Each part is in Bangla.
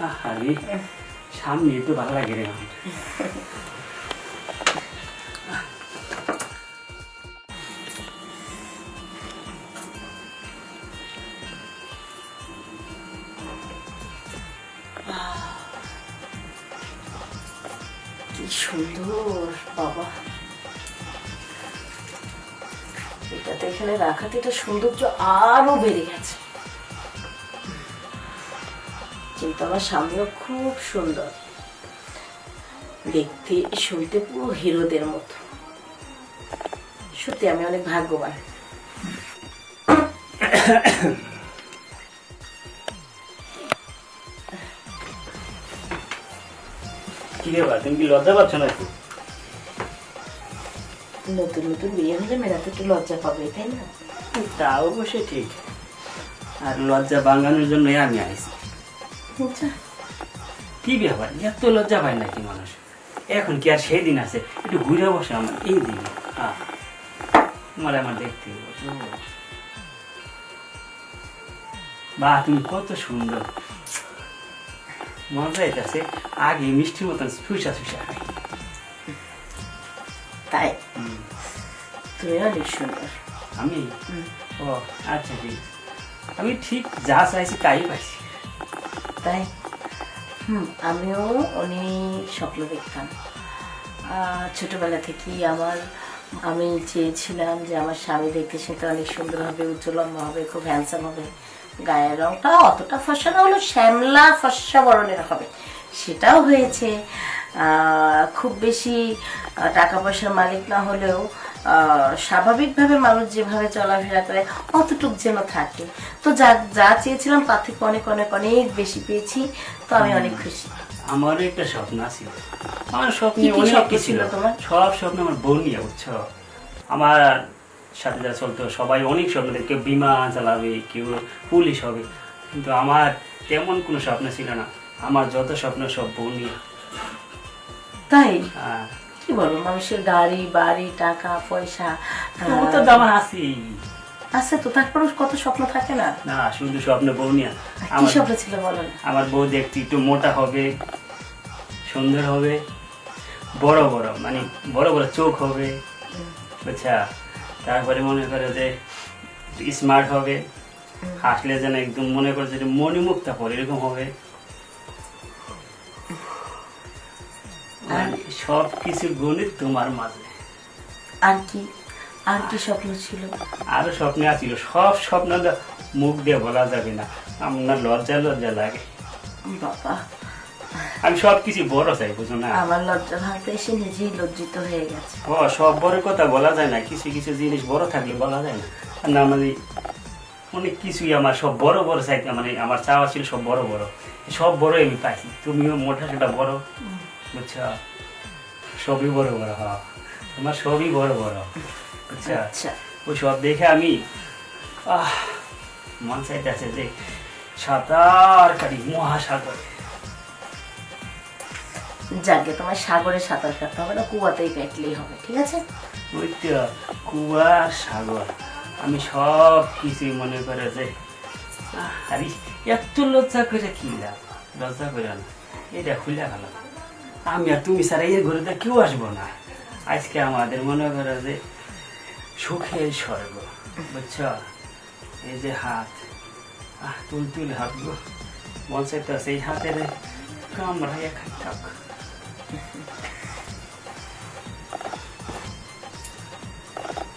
আরে সামনে তো ভালো লাগে রে আমার। কি সুন্দর বাবা, এটাতে এখানে রাখাতে এটা সৌন্দর্য আরো বেড়ে গেছে। কিন্তু আমার স্বামীও খুব সুন্দর, দেখতে শুনতে পুরো হিরোদের মতো। সত্যি আমি অনেক ভাগ্যবান। কি ব্যাপার, তুমি কি লজ্জা পাচ্ছ নাকি? নতুন নতুন বিয়ে হলে মেয়েরা তো একটু লজ্জা পাবে, তাই না? তা অবশ্যই ঠিক, আর লজ্জা ভাঙানোর জন্যই আমি আইছি। আচ্ছা, কি ব্যাপার, এত লজ্জা পায় নাকি মানুষ? এখন কি আর সেই দিন আছে? একটু ঘুরে বসে আমার এই দিন। আমার দেখতে বা তুমি কত সুন্দর, মজা এটাছে। আগে মিষ্টির মতন সুসা সুসা খাই। তাই তুমি অনেক সুন্দর। আমি ও আচ্ছা ঠিক, আমি ঠিক যা চাইছি তাই পাইছি। তাই আমিও অনেক স্বপ্ন দেখতাম ছোটবেলা থেকেই। আমি চেয়েছিলাম যে আমার স্বামী দেখতে সেটা অনেক সুন্দর হবে, উজ্জ্বলম্বা হবে, খুব হ্যান্ডসাম হবে, গায়ের রংটা অতটা ফর্সা না হলেও শ্যামলা ফর্সা বরণের হবে, সেটাও হয়েছে। খুব বেশি টাকা পয়সার মালিক না হলেও স্বাভাবিকভাবে মানুষ যেভাবে চলাফেরা করে অতটুক যেন থাকে। তো যা যা চেয়েছিলাম তার থেকে অনেক অনেক অনেক বেশি পেয়েছি, তো আমি অনেক খুশি। আমারও একটা স্বপ্ন ছিল, আমার স্বপ্নে কি অনেক স্বপ্ন কিছু ছিল তোমার? সব স্বপ্ন আমার বউ নিয়ে, বুঝছো? আমার সাথে যা চলতো সবাই অনেক স্বপ্ন দেখে, কেউ বিমান চালাবে, কেউ পুলিশ হবে, কিন্তু আমার তেমন কোনো স্বপ্ন ছিল না। আমার যত স্বপ্ন সব বউ নিয়ে। তাই হ্যাঁ, কি বলো, মানুষের গাড়ি বাড়ি টাকা পয়সা তো আমার আছি। আছে তো, তারপর কত স্বপ্ন থাকে না? না, শুধু স্বপ্ন বউ নিয়ে। কি স্বপ্ন ছিল বলো না? আমার বউ দেখতে একটু মোটা হবে, সুন্দর হবে, বড় বড় মানে বড় বড় চোখ হবে, বুঝছা? তারপরে মনে করে যে স্মার্ট হবে, হাসলে যেন একদম মনে করে যে মণিমুক্তা পড়ে এরকম হবে। মানে সব কিছু গণিত তোমার মাঝে। আর কি আর কি স্বপ্ন ছিল? আরো স্বপ্নে আছিল, সব স্বপ্ন মুখ দিয়ে বলা যাবে না, আমার লজ্জা লজ্জা লাগে। বাবা, আমি সব কিছু বড় চাই, বুঝো না? আমার লজ্জা ভাঙতে এসে নিজেই লজ্জিত হয়ে গেছে। সব বড় কথা বলা যায় না, কিছু কিছু জিনিস বড় থাকলে বলা যায় না। আর না মানে অনেক কিছুই আমার সব বড় বড় চাই, মানে আমার চাওয়া ছিল সব বড় বড়, সব বড় আমি পাইছি। তুমিও মোটা সেটা বড়, বুঝছো? সবই বড় বড়, হ্যাঁ তোমার সবই বড় বড়, বুঝছো? আচ্ছা, ওই সব দেখে আমি মন চাইতেছে যে সাঁতার কাটি মহাসাগরে। যাকে তোমার সাগরে সাঁতার কাটতে হবে না, কুয়াতেই কাটলেই হবে, ঠিক আছে? ওই তো কুয়া সাগর, আমি সব কিছুই মনে করে যে আরে এত লজ্জা করে কি লাভ, লজ্জা করে না, এটা খুলে গেল। আমি আর তুমি ছাড়া এই ঘরে কেউ আসবো না। আজকে আমাদের মনে করে যে সুখের স্বর্গ, বুঝছ? এই যে হাত তুল তুল হাত গো, মন চাইতেছে এই হাতের কামড়াইয়া খাই থাক।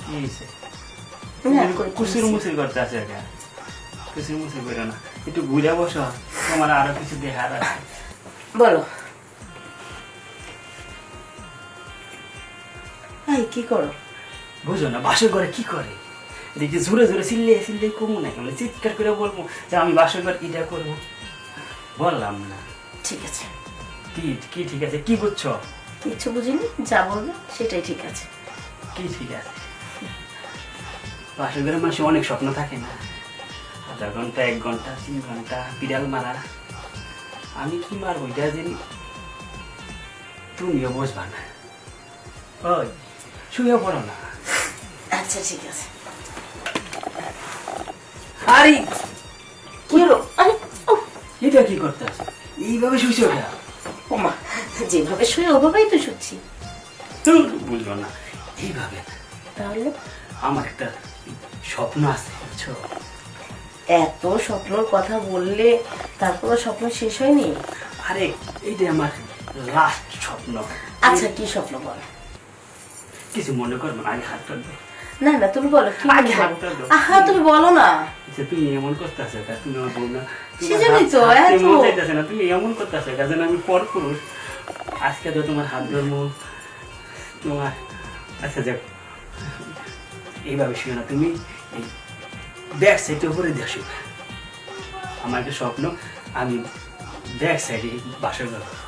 কি হয়েছে? কুসুর মুসুর করতে আছে, কুসুর মুসুর করে না, একটু ঘুরে বসো, তোমার আরো কিছু দেখার আছে। বলো, কি করো? বুঝো না বাসর ঘরে কি করে? দেখি জোরে জোরে চিল্লে চিল্লে কমু না, কেমন চিৎকার করে বলবো যে আমি বাসর ঘর এটা করবো? বললাম না। ঠিক আছে। কি ঠিক আছে? কি বুঝছো? কিছু বুঝিনি, যা বলবে সেটাই ঠিক আছে। কি ঠিক আছে? বাসর ঘরে মানুষের অনেক স্বপ্ন থাকে না, আধা ঘন্টা 1 ঘন্টা 3 ঘন্টা বিড়াল মারা। আমি কি মারবো এটা জানি, তুমিও বুঝবা না। ওই শুয়ে পড়ো না। আচ্ছা ঠিক আছে। আরে কি হলো? আরে এটা কি করতে আছে এইভাবে শুয়েছে ওটা? ওমা, যেভাবে শুয়ে ওভাবেই তো শুচ্ছি। তো বুঝলো না এইভাবে। তাহলে আমার একটা স্বপ্ন আছে বুঝছো? এত স্বপ্নর কথা বললে তারপরে স্বপ্ন শেষ হয়নি? আরে এইটা আমার লাস্ট স্বপ্ন। আচ্ছা, কি স্বপ্ন বলো? কিছু মনে করবো না, আগে হাতটা দাও। না না, তুমি বলো কি আগে বলবো? হাতটা দাও। আহা, তুমি বলো না। আচ্ছা, তুমি এমন করতেছো তুমি আমার বউ না? সেজন্যই তো এত চাইতেছে না, তুমি এমন করতেছো যেন আমি পর পুরুষ। আজকে তো তোমার হাত ধর্ম তোমার। আচ্ছা যাক, এইভাবে শুয়ে না তুমি, এই ব্যাক সাইডে উপরে দেখো। আমার একটা স্বপ্ন, আমি ব্যাক সাইডে বাসর ঘর করবো।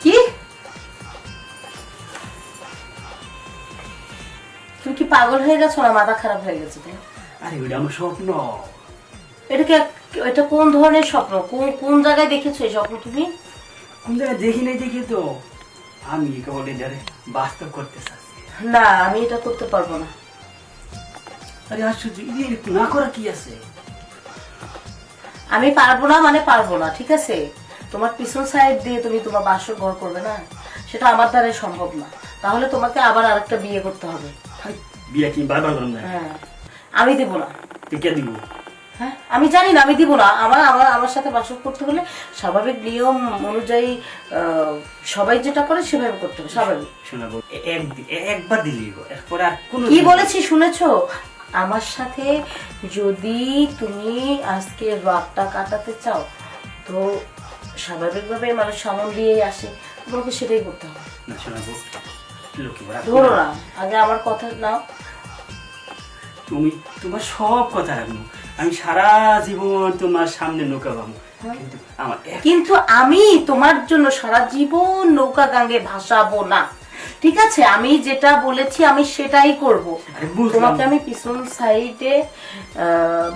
কি? তুমি কি পাগল হয়ে গেছো না মাথা খারাপ হয়ে গেছে তোমার? আরে ওইটা আমার স্বপ্ন। এটা কোন ধরনের স্বপ্ন? কোন জায়গায় দেখেছো এই স্বপ্ন তুমি? কোন জায়গায় দেখি নাই দেখি তো আমি কেবল এটারে বাস্তব করতে চাচ্ছি। না, আমি এটা করতে পারবো না। আরে আশ্চর্য, না করা কি আছে? আমি পারবো না মানে পারবো না, ঠিক আছে? তোমার পিছন সাইড দিয়ে তুমি তোমার বাসর ঘর করবে না, সেটা আমার দ্বারাই সম্ভব না। তাহলে তোমাকে আবার আরেকটা বিয়ে করতে হবে। বিয়ে কি বারবার করুন না? হ্যাঁ, আমি দিব না। তুই কে দিব? হ্যাঁ, আমি জানি না, আমি দিব না। আমার সাথে বাসর করতে হলে স্বাভাবিক নিয়ম অনুযায়ী সবাই যেটা করে সেভাবে করতে হবে, স্বাভাবিক। শোনাবো, একবার দিলি এরপরে আর কোনো। কি বলেছি শুনেছো? আমার সাথে যদি তুমি আজকে রাতটা কাটাতে চাও, তো স্বাভাবিকভাবে মানুষ সামন দিয়ে আসে, তোমাকে সেটাই করতে হবে। না শোনাবো, ধরো না, আগে আমার কথা নাও। তুমি তোমার সব কথা রাখবো, আমি সারা জীবন তোমার সামনে নৌকা পাবো, কিন্তু আমার কিন্তু আমি তোমার জন্য সারা জীবন নৌকা গাঙ্গে ভাসাবো না, ঠিক আছে? আমি যেটা বলেছি আমি সেটাই করব। তোমাকে আমি পিছন সাইডে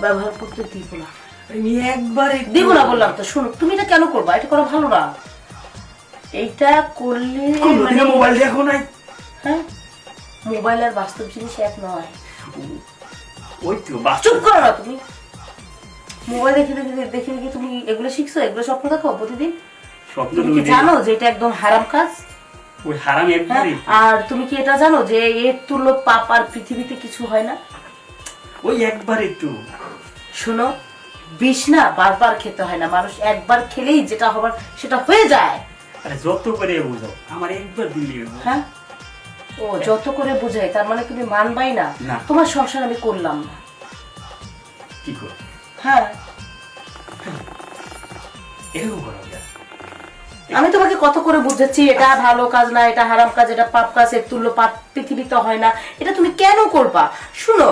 ব্যবহার করতে দিব না। আমি একবারে দিব না বললাম তো। শোনো, তুমি এটা কেন করবা? এটা করা ভালো না। এইটা করলে মানে মোবাইল দেখো নাই? হ্যাঁ, মোবাইল আর বাস্তব জিনিস এক নয়। ওই তো চুপ করো না তুমি। মোবাইল দেখে দেখে দেখে দেখে তুমি এগুলো শিখছো, এগুলো স্বপ্ন দেখো প্রতিদিন। স্বপ্ন তুমি কি জানো যে এটা একদম হারাম কাজ? ওই হারাম একবারই। আর তুমি কি এটা জানো যে এর তুল্য পাপ আর পৃথিবীতে কিছু হয় না? ওই একবারই তো। শোনো, বিষ না বারবার খেতে হয় না, মানুষ একবার খেলেই যেটা হবার সেটা হয়ে যায়। আরে যত করে বুঝাও, আমার একবার দিলি। হ্যাঁ, ও যত করে বোঝাই তার মানে তুমি মানবাই না? তোমার সংসার আমি করলাম না। কি কর? হ্যাঁ, এরকম করো। আমি তোমাকে কত করে বুঝাচ্ছি এটা ভালো কাজ না, এটা হারাম কাজ, এটা পাপ কাজ, এর তুল্য পাপ পৃথিবীতে হয় না। এটা তুমি কেন করবা? শুনো,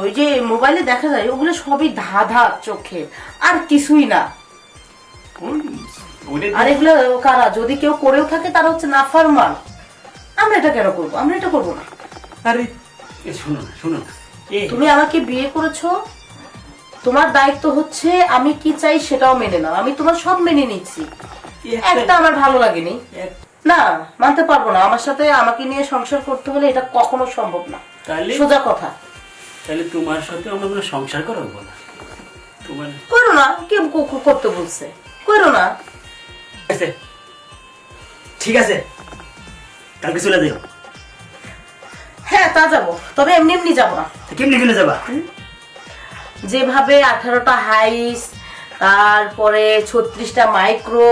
ওই যে মোবাইলে দেখা যায় ওগুলো সবই ধাঁধা চোখে, আর কিছুই না। আর এগুলো কারা যদি কেউ করেও থাকে তারা হচ্ছে নাফরমান। আমরা এটা কেন করবো? আমরা এটা করবো না। আরে শুনো না, শুনো না, তুমি আমাকে বিয়ে করেছো, তোমার দায়িত্ব হচ্ছে আমি কি চাই সেটাও মেনে নাও। আমি তোমার সব মেনে নিচ্ছি, একটা আমার ভালো লাগেনি না, মানতে পারবো না। আমার সাথে আমাকে নিয়ে সংসার করতে হলে এটা কখনো সম্ভব না, সোজা কথা। তাহলে তোমার সাথে আমরা কোনো সংসার করবো না? তোমার করো না, কেউ করতে বলছে? করো না। ঠিক আছে, কালকে চলে যাও। হ্যাঁ, তা যাবো, তবে এমনি এমনি যাবো না। কেমনি কেন যাবা? যেভাবে 18টা হাইস, তারপরে 36টা মাইক্রো,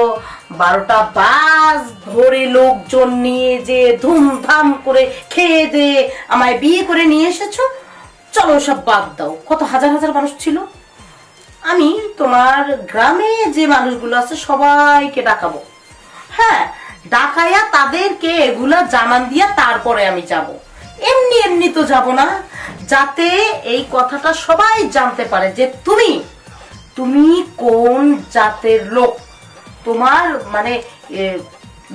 12টা বাস ধরে লোকজন নিয়ে যে ধুমধাম করে খেয়ে দিয়ে আমায় বিয়ে করে নিয়ে এসেছো, চলো সব বাদ দাও। কত হাজার হাজার মানুষ ছিল। আমি তোমার গ্রামে যে মানুষগুলো আছে সবাইকে ডাকাবো। হ্যাঁ, ডাকাইয়া তাদেরকে এগুলা জানান দিয়া তারপরে আমি যাব। এমনি এমনি তো যাব না, যাতে এই কথাটা সবাই জানতে পারে যে তুমি তুমি কোন জাতের লোক, তোমার মানে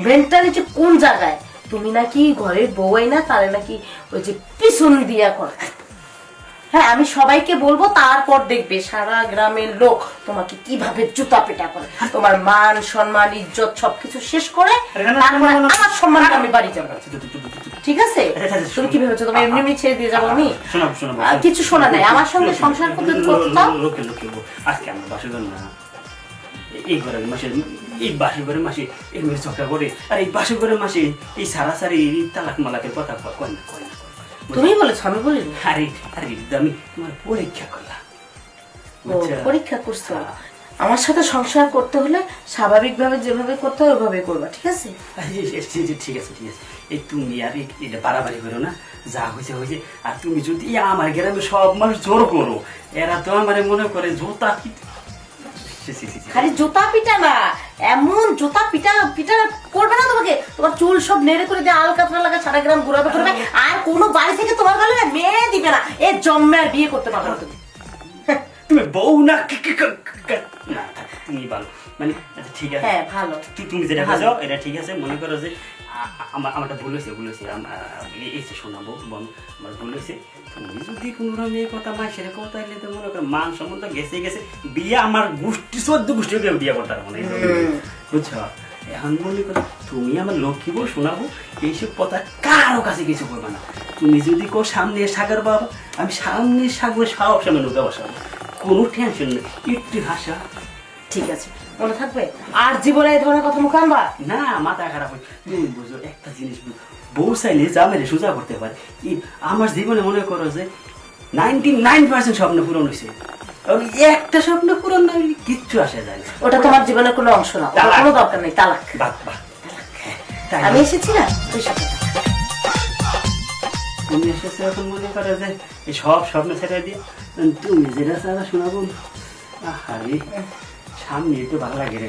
মেন্টালিটি কোন জায়গায়। তুমি নাকি ঘরের বউই না, তারে নাকি ওই যে পিছন দিয়া করে। হ্যাঁ, আমি সবাইকে বলবো, তারপর দেখবে সারা গ্রামের লোক তোমাকে কিভাবে জুতা পেটা করে। তোমার মান সম্মান ইজ্জত সবকিছু শেষ করে তারপরে আমার সম্মান আমি বাড়ি যাবো, ঠিক আছে? তুমি কি ভেবেছো তুমি এমনি এমনি ছেড়ে দিয়ে যাবো? আমি কিছু শোনা নাই। আমার সঙ্গে সংসার করতে চাও? আজকে আমরা বাসা না, এই ঘরের মাসে এই বাসি ঘরের মাসে এই মেয়ে ঝগড়া করে আর এই বাসি ঘরের মাসে এই সারাসারি এই তালাক মালাকের কথা কয় না কয় না তুমি বলেছো, আমি বলিনি। আরে আরে আমি তোমার পরীক্ষা করলাম ও, পরীক্ষা করছো। আমার সাথে সংসার করতে হলে স্বাভাবিকভাবে যেভাবে করতে হয় ওইভাবে করবা, ঠিক আছে? ঠিক আছে ঠিক আছে। এই তুমি আর এটা বাড়াবাড়ি করো না, যা হয়েছে হয়েছে। আর তুমি যদি আমার গ্রামে সব মানুষ জোর করো, এরা তো আমার মনে করে জোতা খালি জুতা পিটা না, এমন জুতা পিটা পিটা করবে না তোমাকে, তোমার চুল সব নেড়ে করে দিয়ে আলকাতরা লাগা সারা গ্রাম ঘুরাবে করবে, আর কোনো বাড়ি থেকে তোমার গালে মেয়ে দিবে না। এ জন্মে আর বিয়ে করতে পারবে না তুমি। তুমি বউ না না তুমি ভালো মানে আচ্ছা ঠিক আছে। হ্যাঁ ভালো, তুমি যেটা বলছো এটা ঠিক আছে। মনে করো যে আমারটা ভুল হয়েছে এই যে শোনাবো বোন, আমার ভুল হয়েছে। তুমি যদি কোনো মেয়ে কথা মা সেরে কথা হইলে তো মনে করো মান সম্বন্ধ গেছে গেছে, বিয়ে আমার গোষ্ঠী 14 গোষ্ঠীকে বিয়ে করতে পারবো না, বুঝছো? এখন মনে করো তুমি আমার লক্ষ্মী বউ শোনাবো, এইসব কথা কারো কাছে কিছু করবে না। তুমি যদি কো সামনে সাগর বাবা, আমি সামনে সাগরে সব সময় নৌকা বসাবো, কোনো টেনশন নেই, একটু হাসা। ঠিক আছে, মনে থাকবে। আর জীবনে এই ধরনের কথা মুখে আনবা না, মাথা খারাপ হয়। তুমি বুঝো একটা জিনিস, বউ চাইলে জামাইরে সোজা করতে পারে। আমার জীবনে মনে করো যে 99% স্বপ্ন পূরণ হয়েছে, একটা স্বপ্ন পূরণ না হলে কিচ্ছু আসা যায় না। ওটা তোমার জীবনের কোনো অংশ না, ওটা কোনো দরকার নেই। তালাক। বাহ বাহ, আমি এসেছি না ওই সাথে। তুমি এসেছো এখন মনে করো যে এই সব স্বপ্ন ছেড়ে দিয়ে তুমি যেটা চাও শোনাবো। আরে সামনে একটু ভালো লাগে রে।